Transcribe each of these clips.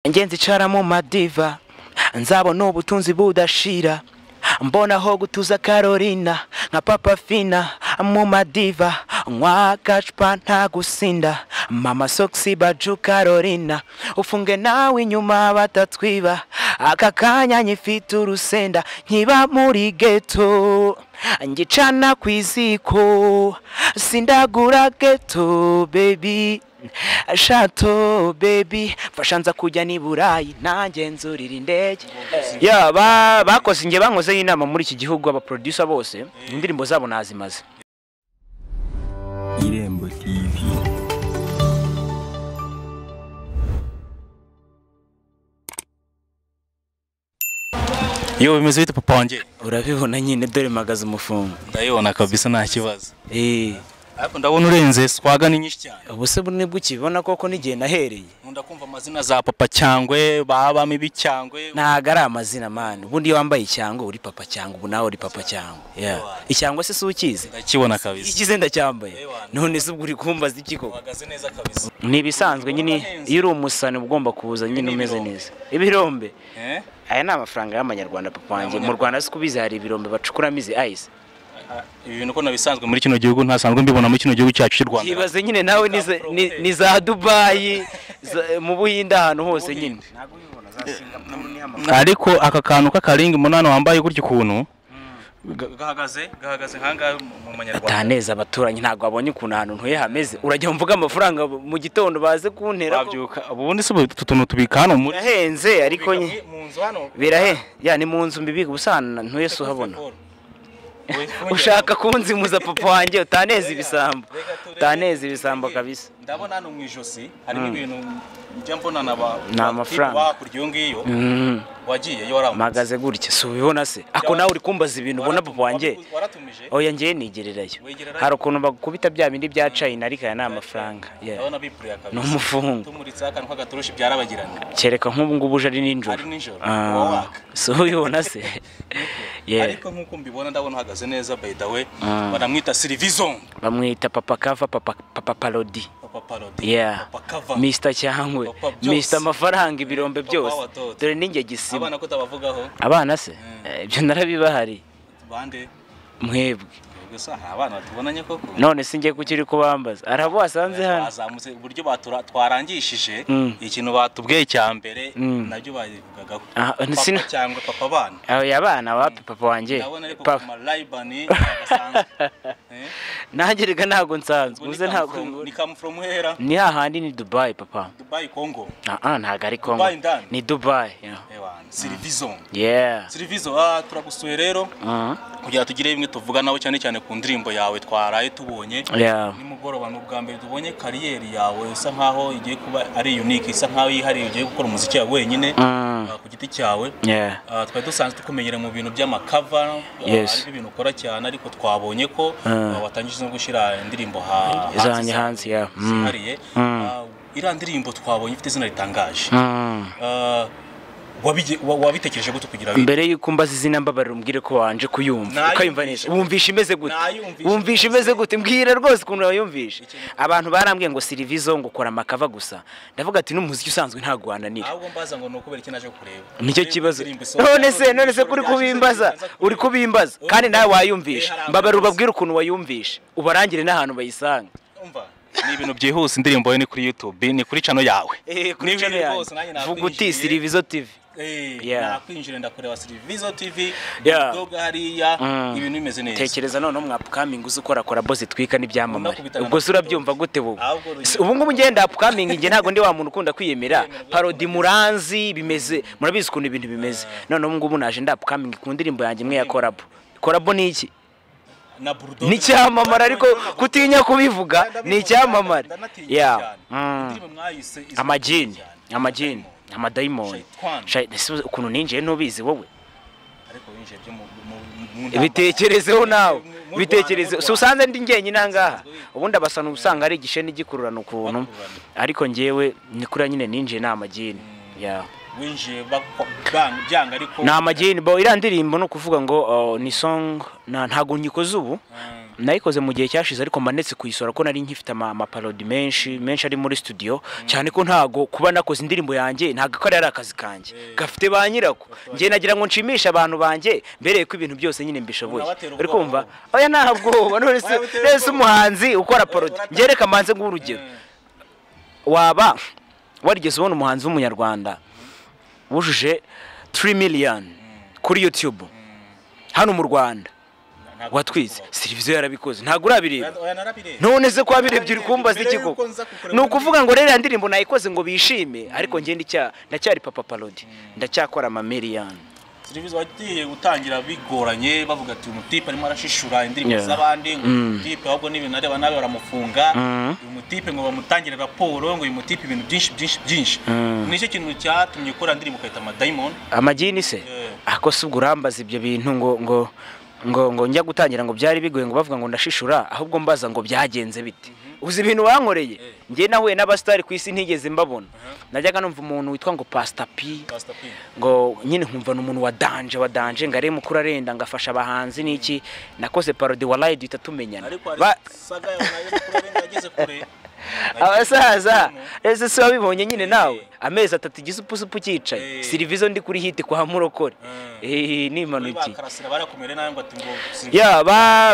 Ngenzi cara mu madiva nzabona ubutunzi budashira mbona ho gutuza Carolina nka Papa Fina mu madiva nkwa kachpa nta gusinda mama Soxy Baju Carolina ufunge nawe inyuma batatwiba akakanya nyifite urusenda nkiba muri ghetto ngicana kwiziko sindagura ghetto baby Shato baby fashanza kujya ni Burayi nanjye nzurira indege ya bakoze nge bankoze inama muri iki gihugu aba producer bose indirimbo zabo nazimaze. Irembo TV. Yo bimeze bite papa wanje? Urabibona nyine dore magaze umufungo. Ndayibona kabisa nta kibazo. Ariko ndabona urenze swaga ni nyinshi cyane. Ubuse bune bukibona koko nigiye nahereye. Nkunda kumva amazina za papa cyangwe babami bicyangwe. Ntago ari amazina man. Ubundi wambaye icyangwe uri papa cyangwe ubu nawe uri papa cyangwe. Yeah. Icyangwe se sukize? Ndakibona kabisa. Ikize ndacyambaye. None se ubwo uri kumbaza iki koko? Wagaze neza kabisa. Ni bisanzwe nyine iyo uri umusani ugomba kuza nyine umeze neza. Ibirombe. Aya ni amafaranga y'amanyarwanda papa wanjye. Mu Rwanda sikubize hari ibirombe bacukuramo izi ice. Ibintu ko nabisanzwe muri kino gihugu ntasanzwe mbibona muri kino gihugu cyacu cy'u Rwanda. Kibaze nyine nawe ni za Dubai mu Buhinde ahantu hose nyine. Ariko aka kantu k'akaringi munano wambaye gutyo kuntu gahagaze hanga mu manyarwanda. Ataneza abaturanyi ntago abonye ukuntu ahantu ntuye hameze. Urajya mvuga amafaranga mu gitondo baze kuntera babyuka. Ubundi se tutuntu tubika hano muri yahenze ariko birahe ya ni mu nzu mbibika ubusana ntuye so habona. Ushaka kunzimuza papa wanjye utaneza ibisambo. Utaneza ibisambo kabisa. Ndabona hano mu ijosi harimo ibintu njya mbona na amafaranga bakuryo ngiyo. Wagiye yo waramuze. Magaze gutya so ubibona se. Ako nawe uri kumbaza ibintu ubona papa wanjye. Oya ngiye nigererayo. Hari ukuntu bagukubita bya bindi bya China ariko ya n'amafaranga. Ndabona bipuriya kabisa. No mufungo. Tumuritse akantu k'agaturushi byarabagirana. Kereka nk'ubu ngubu uje ari ninjoro. Ari ninjoro. So ubibona se. Ariko nk'uko mbibona ndabona hagaze neza by the way. Baramwita Silvizon. Bamwita Papa Kava Papa Parody. Papa Parody. Yeah. Mr Cyangwe. Mr Amafaranga ibirombe byose. Dore ninge gisiba. Abana ko tabavugaho. Abana se? Ibyo narabibahari. Bande. Mwebwe. Gusa abana tubonanye koko. None singiye kukiri kubambaza. Arabo wasanze hano. Azamutse uburyo twarangishije ikintu batubwiye cyambere nabyo bayivugagaho. Papa cyangwa papa bana. Aho yabana wapi papa wanjye? Papa Laibani agasanzwe. Nagirega ntago nsanzwe. Uze ntago. Ni come from where? Ni hahandi ni Dubai papa. Dubai Congo. Ntago ari Congo. Ni Dubai. Silvizon. Yeah. Silvizon turagusuye rero. Kugira tugire bimwe tuvuga nawe cyane cyane ku ndirimbo yawe twaraye tubonye. Nimugoroba n'ubwa mbere tubonye kariyeri yawe isa nkaho igiye kuba ari unique isa nkaho yihariye ugiye gukora umuziki wawe wenyine ku giti cyawe. Twari dusanzwe tukumenyera mu bintu by'amakava ari ibintu ukora cyane ariko twabonye ko watangije no gushira indirimbo hanze zihariye. Ira ndirimbo twabonye ifite izina ritangaje. Wabitekereje gute kugira mbere yuko mbaza izina mbabarira umbwire ko wanje kuyumva ukayumva neza wumvisha imeze gute wumvisha imeze gute mbwira rwose kuntu wayumvisha abantu barambwiye ngo Silvizon ngo ukora amakava gusa ndavuga ati n'umuziki usanzwe ntago wananira ahubwo mbaza ngo nuko beri kinaje kureba nicyo kibazo none se kuri kubimbaza kandi nawe wayumvisha mbabarira ubabwire ukuntu wayumvisha ubarangire n'ahantu bayisanga umva ni ibintu byihuse indirimbo ni kuri YouTube ni kuri channel yawe kuri channel yawe vuga uti Silvizon TV nakwinjira ndakureba Silvizon TV dog hariya ibintu bimeze neza tekereza none upcoming uzukora boss twika n'ibyamamare ubwo se urabyumva gute ubu ngubu ngenda upcoming nge ntago ndi wa muntu ukunda kwiyemera parody muranzi bimeze murabizi ukuntu ibintu bimeze none ubu ngubu naje nda upcoming ku ndirimbo yanjye imwe ya collab ni iki ni icyamamare ariko kutinya kubivuga ni icyamamare amajini amadayimoni ukuntu ninjiye ntubizi wowe bitekerezeho nawe bitekereze so usanze ndi ngenyine nangaha ubundi abasana usanga ari igishe n'igikururana ukuntu ariko ngewe ni kuri nyine ninjiye n'amajini winjiye byanga ariko na amajini bo irandirimbo no kuvuga ngo ni song ntago nyikoze ubu nayikoze mu gihe cyashize ariko manetse kuyisora ko nari nkifite amaparodi menshi ari muri studio cyane ko ntago kuba nakoze indirimbo yanjye ntago ko ari akazi kanjye gafite ba nyirako ngiye nagira ngo nshimishe abantu banjye mbereye ko ibintu byose nyine mbishoboye uri kumva oya ntabwo none se umuhanzi ukora parodi ngereka manze ng'urugero waba warigeze ubona umuhanzi w'umunyarwanda wujuje 3 million kuri YouTube hano mu Rwanda watwize Silivio yarabikoze ntago urabireba none se kwa birebye uri kumbaza iki koko nukuvuga ngo rero ndirimbo nayikoze ngo bishime ariko nge ndacyari papa parodi ndacyakora ama million Silivio wagiye gutangira bigoranye bavuga ati umutipe arimo arashishura indirimbo z'abandi ngo umutipe ahubwo n'ibintu areba nabe baramufunga umutipe ngo bamutangira raporo ngo uyu mutipe ibintu byinshi nicyo kintu cyatumye ukora indirimbo kayita ama Diamond amagini se ako subwo urambaza ibyo bintu ngo njya gutangira ngo byari bigoye ngo bavuga ngo ndashishura ahubwo mbaza ngo byagenze bite uzi ibintu wankoreye ngiye nahuye n'abastari ku isi ntigeze mbabona najyaga numva umuntu witwa ngo Pastor P ngo nyine nkumva n'umuntu wa danje ngare mukuru arenda ngafasha abahanzi niki nakoze parody wa live itatumenyana saga yawe mukuru arenda ageze kure abasaza ese se wabibonye nyine nawe amezi 3 igisupusupu cyicaye Silivio ndi kuri hit kwa Murokore nimanuki ya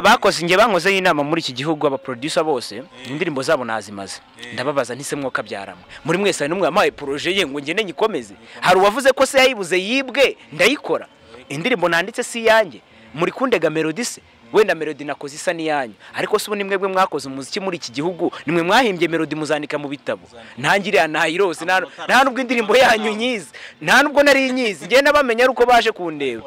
bakoze nge bankoze inama muri iki gihugu aba producer bose indirimbo zabo nazimaze ndababaza ntise mwoka byaramwe muri mwese ari numwe amaye projet ye ngo ngene nyikomeze hari uwavuze ko se yayibuze yibwe ndayikora indirimbo nanditse si yanjye muri kundega melody se wenda melody nakoze isa niyanyu ariko se ubu nimwebwe mwakoze umuziki muri iki gihugu nimwe mwahimbye melody muzandika mu bitabo ntangiriya nayirose nta nubwo indirimbo yanyu nyizi nta nubwo nari nyizi ngiye nabamenya uko baje kundeba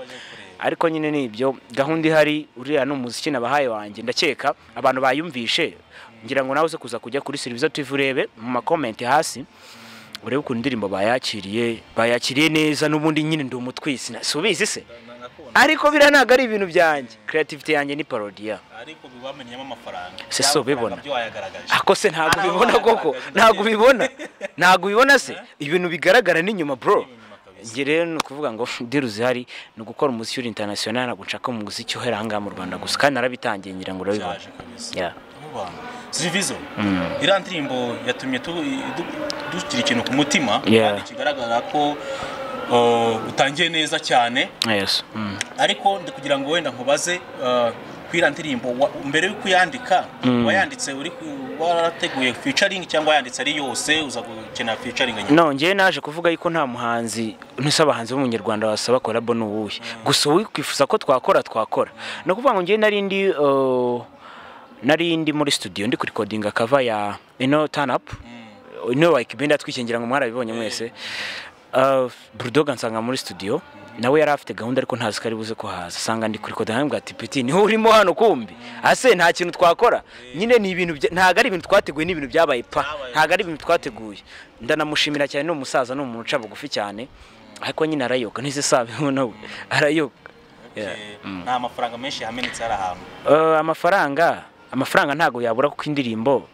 ariko nyine nibyo gahunda ihari uriya n'umuziki nabahaye wanjye ndakeka abantu bayumvishe ngira ngo nawe uze kuza kujya kuri Silivio TV urebe mu ma comment hasi urebe uko indirimbo bayakiriye neza n'ubundi nyine ndi umutwisi subizi se ariko biranaga ari ibintu byanjye creativity yanjye ni parodia ariko bibamenyamo amafaranga se so bibona ako se ntago bibona koko ntago bibona se ibintu bigaragara n'inyuma bro nge rero nukuvuga ngo diruzi hari no gukora umuziki international na gucaka mu muziki uheranga mu Rwanda gusa kandi narabitangiye ngira ngo urabibona ya Silivio ira ndirimbo yatumye dukira ikintu ku mutima kandi kigaragara ko utangiye neza cyane ariko ndi kugira ngo wenda nkubaze kwira ndirimbo mbere yo kuyandika wayanditse uri warateguye featuring cyangwa yanditse ari yose uza gukena featuring no ngiye naje kuvuga yuko nta muhanzi n'abahanzi bo mu Nyarwanda basaba collab n'ubuye gusa wikwifuza ko twakora no kuvuga ngo ngiye narindi muri studio ndi kuri recording cover ya turn up Waikibenda twikingira ngo mwarabibonye mwese Bulldog ansanga muri studio nawe yari afite gahunda ariko ntazi kari buze ko haza sanga ndi kuri kode hambwa ati Petit niho urimo hano kumbi ase nta kintu twakora nyine ni ibintu ntago ari ibintu twateguye ni ibintu byabaye pa ntago ari ibintu twateguye ndanamushimira cyane no musaza no umuntu uca bugufi cyane ariko nyine arayoka ntize sabe nawe arayoka nta mafaranga menshi yamenetse arahantu amafaranga ntago yabura kuko indirimbo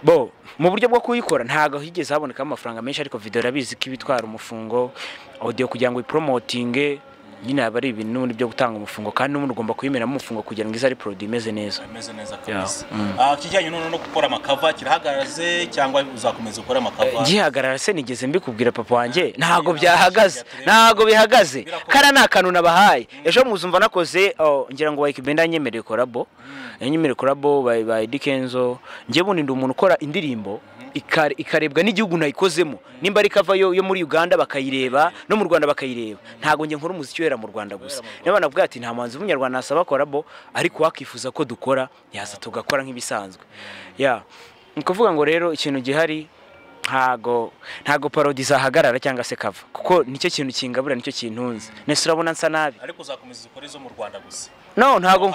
bo mu buryo bwo kuyikora ntago higeze haboneka amafaranga menshi ariko video rabizi ko ibitwara umufungo audio kugira ngo ipromoting nyine abari ibintu byo gutanga umufungo kandi n'umuntu ugomba kuyimera mu mufungo kugira ngo izari product imeze neza kabisa kijyanye no gukora amakava kirahagaraze cyangwa uzakomeza gukora amakava gihagarara se nigeze mbikubwira papa wanjye ntago bihagaze kara nakantu nabahaye ejo muzumva nakoze ngira ngo Waikibenda nyemereye collabo by Dikenzo ngiye bundi ndi umuntu ukora indirimbo ikarebwa n'igihugu nayikozemo nimba ari kava yo muri Uganda bakayireba no mu Rwanda bakayireba ntago nge nkora umuziki wera mu Rwanda gusa niba navuga ati nta manzi w'umunyarwanda nasaba collabo ariko wakifuza ko dukora yaza tugakora nk'ibisanzwe nikuvuga ngo rero ikintu gihari ntago parody zahagarara cyangwa se kava kuko nicyo kintu kingabura nicyo kintunze nese urabona nsa nabi ariko uzakomeza ukora izo mu Rwanda gusa ntago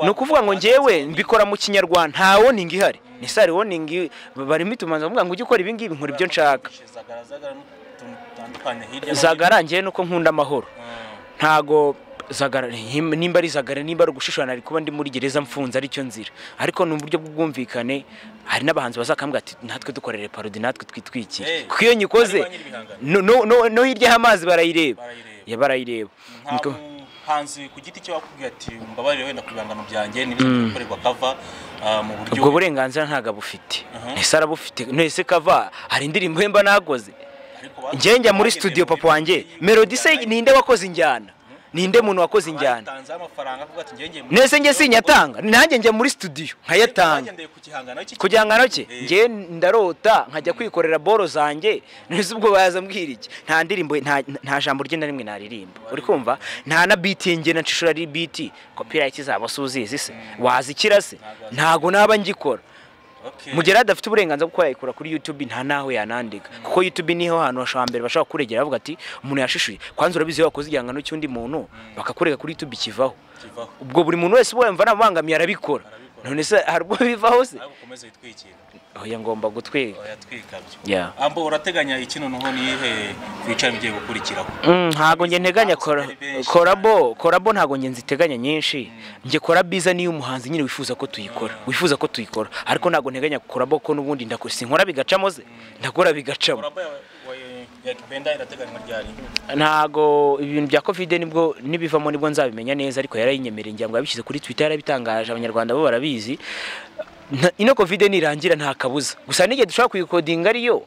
nukuvuga ngo ngewe mbikora mu Kinyarwanda nta warning ihari nisari warning bari mitumanza mvuga ngo ujye ukora ibi ngibi nkora ibyo nshaka zagarangiye nuko nkunda amahoro ntago zagara nimba ari zagara nimba ari gushishana ari kuba ndi muri gereza mfunza ari cyo nzira ariko no buryo bwumvikane hari nabahanzi bazakambwa ati natwe dukorere parody natwe twitwiki kuko iyo nyikoze no hirya hamazi barayireba barayireba umuhanzi ku giti cye wakubwiye ati mbabarire wenda ku bihangano byanjye n'ibyo bikorerwa cover mu buryo ubwo burenganzira ntago bufite ese arabufite nese cover hari indirimbo mba nakoze njye muri studio papa wanjye melody se ninde wakoze injyana ninde muntu wakoze injyana nese nge sinyatanga nanjye nje muri studio nkayatanga kugihangano cye nge ndarota nkajya kwikorera boro zanjye nese ubwo baza mbwira iki nta ndirimbo nta jambo rye na rimwe naririmba uri kumva nta na beat nge na cishura ari beat copyright zabo suzizi se wazikira se ntago naba ngikora mugera adafite uburenganzira bwo kwayikora kuri YouTube nta naho yanandika kuko YouTube niho hantu hashambere bashaka kuregera bavuga ati umuntu yashishuye kwanza urabizi wakoze igihangano cy'undi muntu bakakurega kuri YouTube kivaho ubwo buri muntu wese wumva nabangamiye arabikora none se harwo bivaho se ukomeze yitwikira oya ngomba gutwika oya twikabyo ambo urateganya ikintu noho nihe kwicara bigiye gukurikiraho ntago nge nteganya korabo ntago nge nziteganya nyinshi nge kora biza niyo umuhanzi nyine wifuza ko tuyikora ariko ntago nteganya korabo ko nubundi ndakora bigacamo ze ndakora bigacamo ntago ibintu bya covid nibwo nibivamo nibwo nzabimenya neza ariko yarayinyemereye ngira ngo yabishyize kuri Twitter yarabitangaje abanyarwanda bo barabizi ino covid nirangira nta kabuza gusa nige dushaka kuyikodinga ariyo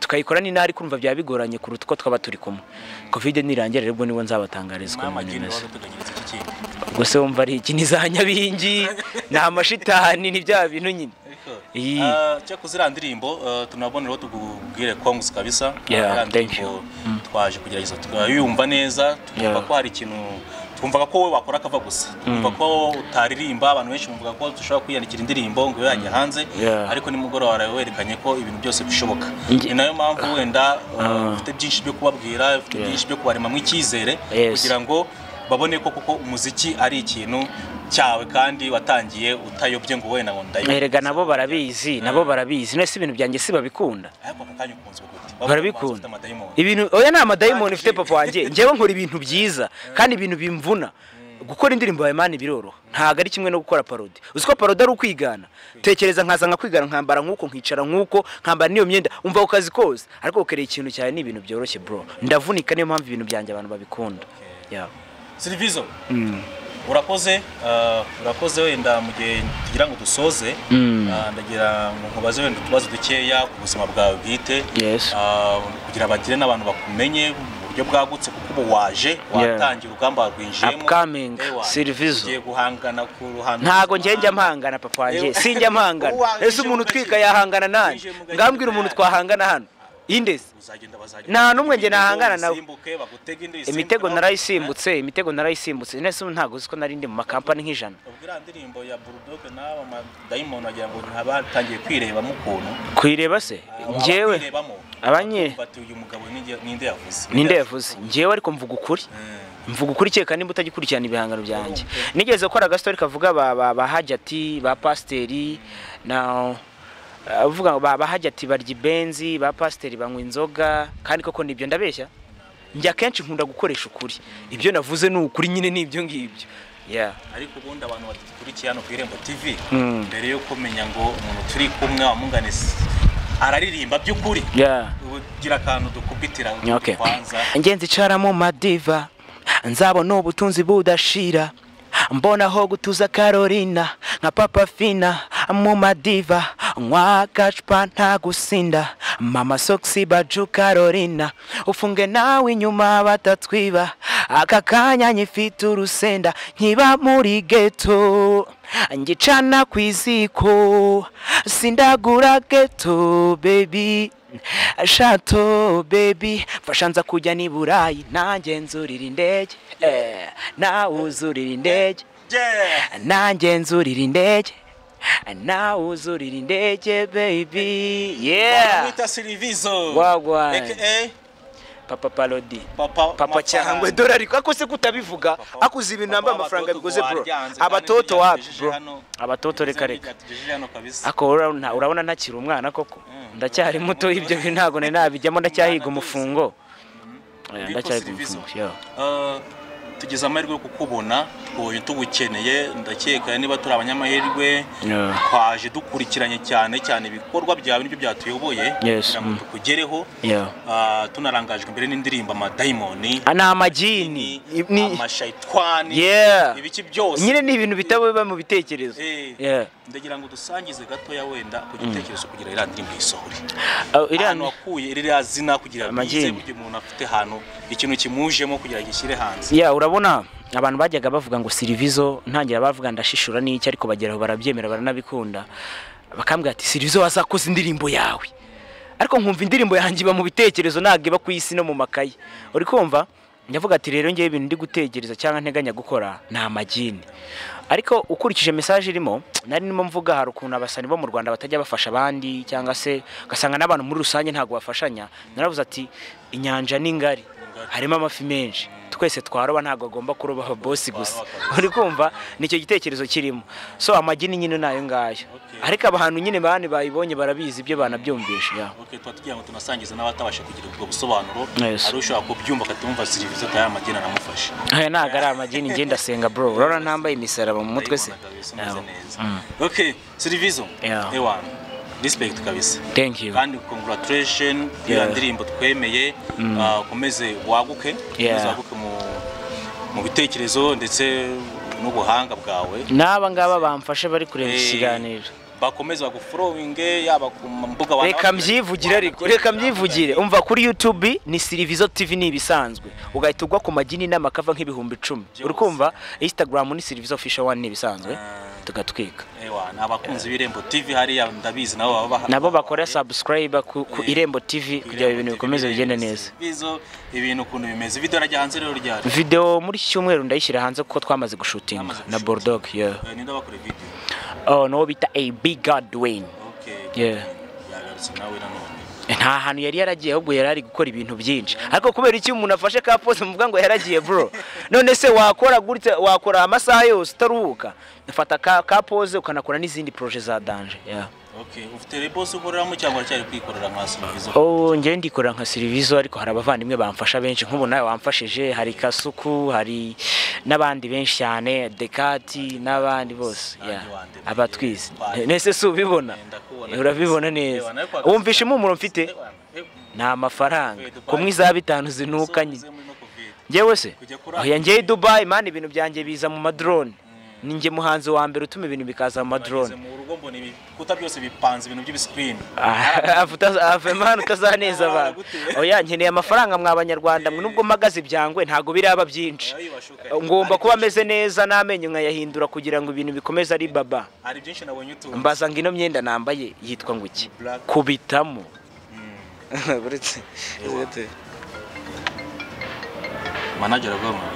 tukayikora ni nari kurumva bya bigoranye kuruta uko twaba turi kumwe covid nirangira rero nibwo nzabatangarizwa gusa wumva ari iki nizanyabingi nta mashitani ni bya bintu nyine cyo kuzira ndirimbo tunabonera tugubwire kongs kabisa thank you twaje kugerageza tuyumva neza twumva ko hari ikintu twumva ko wowe wakora kava gusa twumva ko utaririmba abantu benshi bumvuga ko dushobora kwiyandikira indirimbo ngo yajye hanze ariko nimugoroba warawerekanye ko ibintu byose bishoboka ni nayo mpamvu wenda ufite byinshi byo kubabwira ufite byinshi byo kubarema mw'ikizere kugira ngo babone ko kuko umuziki ari ikintu cyawe kandi watangiye utayobye ngo wena ngo ndayo erega nabo barabizi nese ibintu byanjye si babikunda ariko akanya ukunze gute barabikunda ibintu oya na madayimoni ufite papa wanjye njewe nkora ibintu byiza kandi ibintu bimvuna gukora indirimbo ya Imana biroroha ntago ari kimwe no gukora parody uziko parody ari ukwigana tekereza nkaza nkakwigana nkambara nkuko nkicara nkuko nkambara niyo myenda umva ukazi kose ariko ukereye ikintu cyane ni ibintu byoroshye bro ndavunika niyo mpamvu ibintu byanjye abantu babikunda Silvizo urakoze wenda mu gihe tugira ngo dusoze ndagira ngo nkubaze wenda tubazo dukeya ku buzima bwawe bwite kugira bagire n'abantu bakumenye mu buryo bwagutse kuko ubu waje watangira urugamba rwinjiyemo upcoming Silvizo ugiye guhangana ku ruhando ntago njye mpangana papa wanjye sinjya mpangana ese umuntu twika yahangana nanje ngambwira umuntu twahangana hano indese nta numwe nge nahangana nawe imitego narayisimbutse nese ntago uziko nari ndi mu makampani nk'ijana ubwira ndirimbo ya Bulldog n'aba Diamond wagira ngo ntabatangiye kwireba mu kuntu kwireba se njewe abanye uyu mugabo ninde yavuze njewe ariko mvuga ukuri cyeka nimba utagikurikirana ibihangano byanjye nigeze gukora agastori kavuga ba Hajati ba Pasteri na avuga ngo bahajya ati barya benzi ba Pasteri banywa inzoga kandi koko nibyo ndabeshya njya kenshi nkunda gukoresha ukuri ibyo navuze ni ukuri nyine nibyo ngibyo ariko ubundi abantu badukurikiye hano ku Irembo TV mbere yo kumenya ngo umuntu turi kumwe wamunganese araririmba by'ukuri ugira akantu dukubitira kwanza ngenzi icara mu madiva nzabona ubutunzi budashira mbona ho gutuza Carolina nka Papa Fina mu madiva nywa gacupa nta gusinda mama Soxy Baju Carolina ufunge nawe inyuma batatwiba aka kanya nyifite urusenda nkiba muri ghetto ngicana kwiziko sindagura ghetto baby shato baby fashanza kujya ni Burayi nanjye nzurira indege nawe uzurira indege nanjye nzurira indege nawe uzurira indege baby Mwita Silvizo wagwa aka Papa Parody Papa cyangwe dolari kako se kutabivuga akuze ibintu namba amafaranga bigoze bro abatoto wapi bro abatoto reka ako urabona ntakiri umwana koko ndacyari muto ibyo bintu ntago nabijyamo ndacyahiga umufungo ndacyahiga umufungo tugeze amahirwe yo kukubona twoye tugukeneye ndakeka niba turi abanyamahirwe twaje dukurikiranye cyane cyane ibikorwa byawe nibyo byatuyoboye kugira ngo tukugereho tunarangajwe imbere n'indirimbo amadayimoni ana amajini amashayitwani ibiki byose nyine ni ibintu bitaba mu bitekerezo ndagira ngo dusangize gatoya wenda ku gitekerezo kugira ira ndirimbo isohore ahantu wakuye iriya zina kugira bize mu umuntu afite hano ikintu kimujemo kugira gishyire hanze urabona abantu bajyaga bavuga ngo Silvizo ntangira bavuga ndashishura n'iki ariko bageraho barabyemera baranabikunda bakambwira ati Silvizo wazakoze indirimbo yawe ariko nkumva indirimbo yanjye iba mu bitekerezo nage ba kwisi no mu makaye uri kumva ndavuga ati rero ngiye ibintu ndi gutegereza cyangwa nteganya gukora nta magini ariko ukurikije message irimo nari nimo mvuga hari ukuntu abasani bo mu Rwanda batajya bafasha abandi cyangwa se gasanga n'abantu muri rusange ntago bafashanya naravuze ati inyanja n'ingari harimo amafi menshi twese twaroba ntago agomba kuroba boss gusa uri kumva nicyo gitekerezo kirimo so amagini nyine nayo ngayo ariko abantu nyine bane bayibonye barabizi ibyo banabyumvisha twatugiye ngo tunasangiza n'abatabasha kugira ubwo busobanuro ari ushaka kubyumva katumva Silvizo atari amagini aramufasha ntago ari amagini ngenda senga bro urora ntambaye imisaraba mu mutwe se Silvizo ewana respect kabisa thank you kandi congratulations ya ndirimbo twemeye ukomeze waguke mu bitekerezo ndetse n'ubuhanga bwawe naba ngaba bamfashe bari kureba ikiganiro bakomeza bagufollowinge yaba ku mbuga wana reka mbyivugire ariko reka mbyivugire umva kuri YouTube ni Silvizo TV ni ibisanzwe ugahita ugwa ku magini n'amakava nk'ibihumbi 10 uri kumva Instagram ni Silvizo official 1 ni ibisanzwe tugatwika abakunzi b'Irembo TV hariya ndabizi nabo bakora subscribe ku Irembo TV kugira ibintu bikomeze bigende neza bizo ibintu kuntu bimeze video najya hanze rero ryari video muri cyumweru ndayishyira hanze kuko twamaze gushutinga na Bulldog ni ndabakore video no bita a big god Dwayne nta hantu yari yaragiye ahubwo yari ari gukora ibintu byinshi ariko kubera iki umuntu afashe ka pose muvuga ngo yaragiye bro none se wakora gutse wakora amasaha yose utaruhuka ufata ka pose ukanakora n'izindi project za danger ufite repose ukoreramo cyangwa cyari kwikorera nka Silvizo ngiye ndikorera nka Silvizo ariko hari abavandimwe bamfasha benshi nk'ubu nawe wamfashije hari Kasuku hari n'abandi benshi cyane Dekati n'abandi bose abatwize nese subibona urabibona neza wumvishe impumuro mfite nta mafaranga kumwe za 5 zinukanye ngewe se oya ngiye Dubai man ibintu byanjye biza mu madrone ninjye muhanzi wa mbere utuma ibintu bikaza mu madrone mu rugo mbona ibikuta byose bipanze ibintu by'ibiscreen afemana utazaneza abantu oya nkeneye amafaranga mw'abanyarwanda nubwo magaze byangwe ntago biraba byinshi ngomba kuba ameze neza namenyo nkayahindura kugira ngo ibintu bikomeze ari baba ari byinshi nabonye utunze mbaza ngino myenda nambaye yitwa nguki kubitamo buretse manager agoma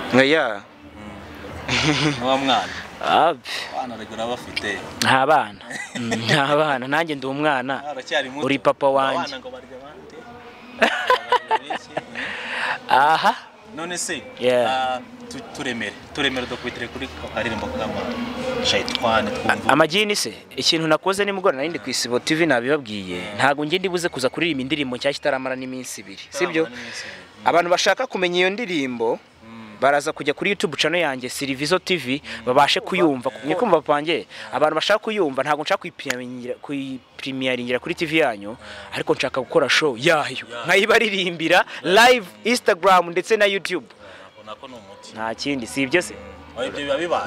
wa mwana abana regura bafite ntabana nanjye ndi umwana uri papa wanjye aha none se turemere dokubitire kuri Irembo kama shayitwane twumva amagini se ikintu nakoze ni mugora narindi kwisibo TV nabibabwiye ntago nge ndibuze kuza kuririmba indirimbo cyashya itaramara n'iminsi 2 sibyo abantu bashaka kumenya iyo ndirimbo baraza kujya kuri YouTube channel yanjye Silvizo TV babashe kuyumva nikumva pange abantu bashaka kuyumva ntago nshaka kuyipremieringira kuri TV yanyu ariko nshaka gukora show yayo nkayibaririmbira live Instagram ndetse na YouTube nta kindi si ibyo se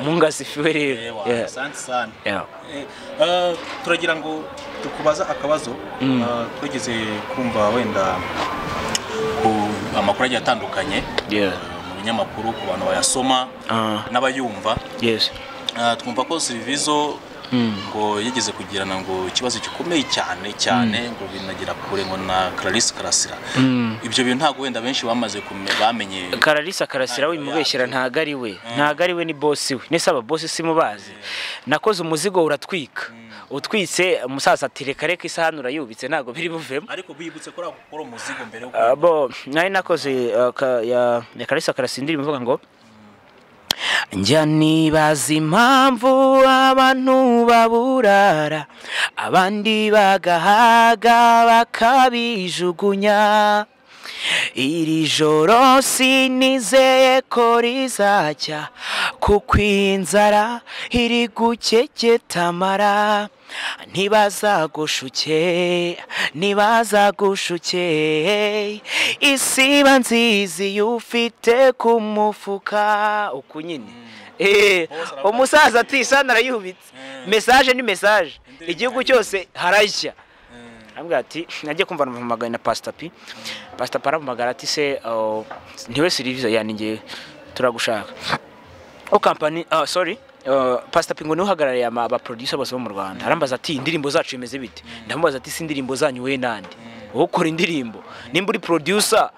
munga sifiwe rero asante sana turagira ngo tukubaza akabazo twegeze kumva wenda amakuru agiye atandukanye nyamakuru ku bantu bayasoma n'abayumva twumva ko Silvizo ngo yigeze kugirana ngo ikibazo gikomeye cyane ngo binagira kure ngo na Clarisse Karasira ibyo bintu ntago wenda benshi bamaze bamenye Clarisse Karasira wimubeshyira ntago ari we ni boss we nese aba boss simubazi nakoze umuzigo uratwika utwitse umusaza ati reka isahani urayubitse ntago biri buvemo ariko bibutse ko akora umuzigo mbere bo nari nakoze ya Clarisse Karasira indirimbo ivuga ngo njya nibaza impamvu abantu baburara abandi bagahaga bakabijugunya iri joro sinizeye ko rizacya kuko inzara iri gukeketamara ntibazagushuke isiba nziza iyo ufite ku mufuka uku nyine umusaza ati sana arayihubitse message ni message igihugu cyose harashya ambwa ati nagiye kumva namamagana na Pastor P aramamagara ati se ntiwe Silvio yaningiye turagushaka o company sorry Pastor P ngo uhagarariye aba producer bose bo mu Rwanda arambaza ati indirimbo zacu imeze bite ndamubaza ati sindirimbo zanyu we nande ukora indirimbo nimba uri producer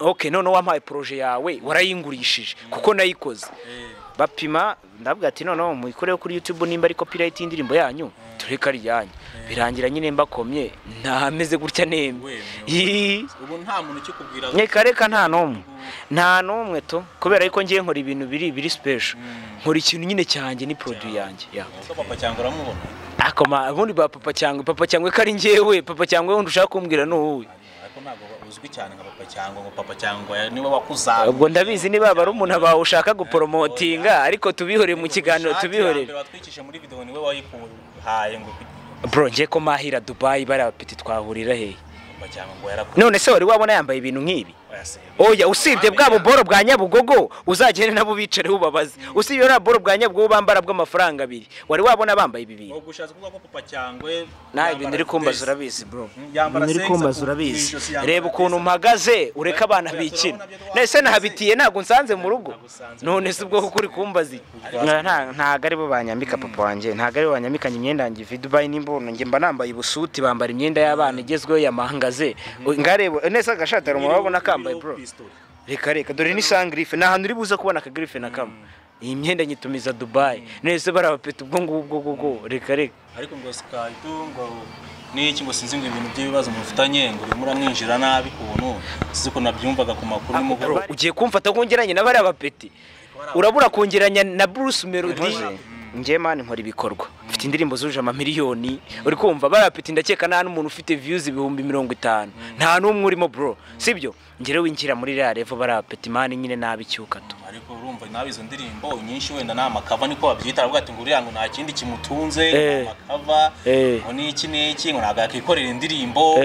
okay none wampaye projet yawe warayingurishije kuko nayikoze bapima ndabwa ati none muyikoreho kuri YouTube nimba ari copyright y'indirimbo yanyu tureka ryanyu birangira nyine mbakomye ntameze gutya nembe ubu nta muntu ukikubwira nyekareka nta numwe to kubera yuko ngiye nkora ibintu biri special nkora ikintu nyine cyanjye ni produit yanjye papa cyangwa uramubona akoma ubundi ba papa cyangwa kari ngewe papa cyangwa wundi ushaka kumbwira n'uwe ariko ntago uzwi cyane nka papa cyangwa niwe wakuzaga ubwo ndabizi niba bari umuntu abawe ushaka gupromotinga ariko tubihore mu kiganiro tubihorere batwikisha muri video niwe wayikuhaye ngo bro ngiye ko mahira Dubai bari apeti twahurira he none se wari wabona yambaye ibintu nk'ibi oya usibye bwabo boro bwa Nyabugogo uzagene nabo bicare ubabaze usibye na boro bwa Nyabugogo bambara bw'amafaranga 2 wari wabona bambaye ibi bintu ubushatse kuvuga ko papa cyangwe naye ibintu iri kumbaza urabizi bro ibintu iri kumbaza urabizi reba ukuntu mpagaze ureka abana bikina nese nahabitiye nago nsanze mu rugo none se ubwo kuri kumbaza ntago ari bo banyambika papa wanje ntago ari banyambikanye imyenda yanjye Dubai nimbono nge mba nambaye ubusuti bambara imyenda y'abana igezweho yamangaze ngarebo nese agashatara murabona kambaye bro reka dore ni sangrife nahantu uri buza kubona akagrife nakamo iyi myenda nyitumiza Dubai nese barabapeta ubwo ngubwo reka ariko ngo Skype ngo niki ngo sinzi ngo ibintu by'ibibazo mufitanye ngo urimo uramwinjira nabi kubuntu siko nabyumvaga ku makuru n'umugoro ugiye kumfata kongeranye n'abari abapeti urabura kongeranya na Bruce Melody ngiye mani nkora ibikorwa mfite indirimbo zuje amamiliyoni uri kumva barapeti ndakeka nta n'umuntu ufite views 50,000 nta n'umwe urimo bro sibyo ngire winjira muri ya level barapeti mani nyine nabicyuka to ariko urumva nabizo ndirimbo nyinshi wenda na makava niko babyita aravuga ati ngo uriya ngo nta kindi kimutunze makava ngo niki ngo naga kikorera indirimbo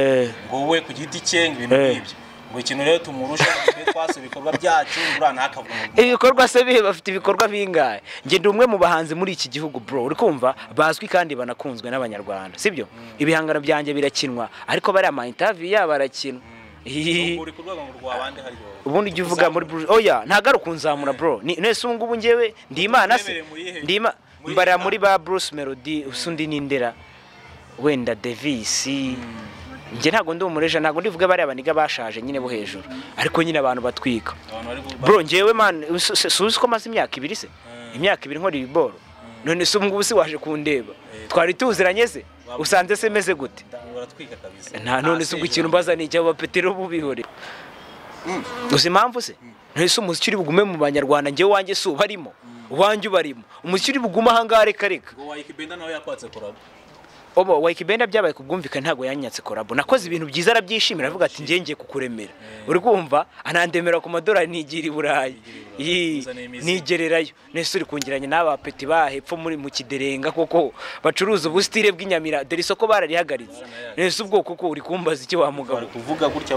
ngo we ku giti cye ibintu nk'ibyo ngo ikintu rero tumurusha twase bikorwa byacu urana hakavuga ibikorwa se bihe bafite ibikorwa bingaye nge ndi umwe mu bahanzi muri iki gihugu bro uri kumva bazwi kandi banakunzwe n'abanyarwanda sibyo ibihangano byanjye birakinwa ariko bari ama interview yabarakina uri kurwego ngo rwabande hari ubundi ujye uvuga muri oya ntagaruka unzamura bro nese ngubu ngewe ndi Imana se ndima mbara muri ba Bruce Melody usundi nindera wenda Davis nge ntago ndi umureje ntago ndivuge bari abaniga bashaje nyine bo hejuru ariko nyine abantu batwika bro ngewe man suzi ko maze imyaka 2 se imyaka 2 nkora ibiboro none se ngubu si waje kundeba twari tuziranye se usanze se meze gute baratwika kabisa nta none se ubwo ikintu mbaza ni cyabo petero bubihore gusa impamvu se nese umuziki uri bugume mu banyarwanda ngewe wanjye su barimo wanjye ubarimo umuziki uri buguma hangare kareka ngo wayikibenda nawe yakwatse korabo obo wayikibenda byabaye kubwumvika ntago yanyatse korabo nakoze ibintu byiza arabyishimira avuga ati ngiye kukuremera uri kumva anandemera ku madolari nigira Burayi nigererayo nese uri kungiranye n'aba peti bahepfo muri mu Kiderenga koko bacuruza ubustire bw'inyamira dore isoko bararihagaritse nese ubwo koko uri kumbaza iki wa mugabo kuvuga gutya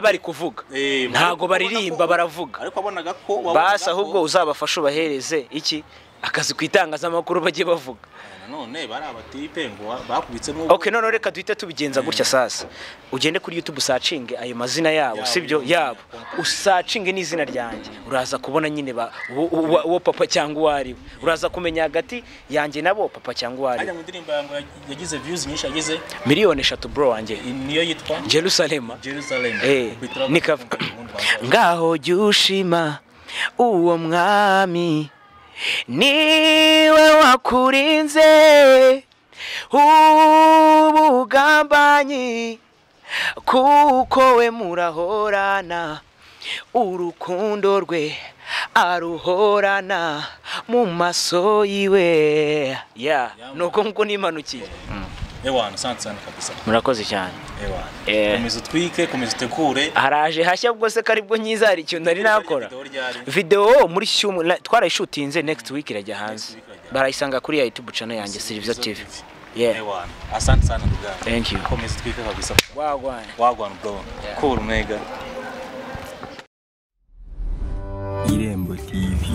bari kuvuga ntago baririmba baravuga ariko abonaga ko basa ahubwo uzabafasha ubahereze iki akazi kwitangazamakuru bagiye bavuga none bari abatipe ngo bakubitsemo okay none reka duhite tubigenza gutya sasa ugende kuri YouTube searching ayo mazina yabo sibyo yabo usearching n'izina ryanjye uraza kubona nyine wo papa cyangwa wari uraza kumenya hagati yanjye nabo papa cyangwa wari ajya mu ndirimbo yango yagize views nyinshi yagize 3,000,000 bro wanjye niyo yitwa Jerusalem nikavuga ngaho jushima uwo mwami niwe wakurinze ubugambanyi kuko we murahorana urukundo rwe aruhorana mu maso yiwe nuko nkuko nimanukiye ewana sansa kabisa murakoze cyane ewana komeza utwike komeza utegure haraje hashya ubwo se karibwo nyiza hari icyo nari nakora video muri twarayishutinze next week irajya hanze barayisanga kuri YouTube channel yanjye Silvia TV ewana asante sana ndugu thank you komeza utwike kabisa wagwan bro cool mega Irembo TV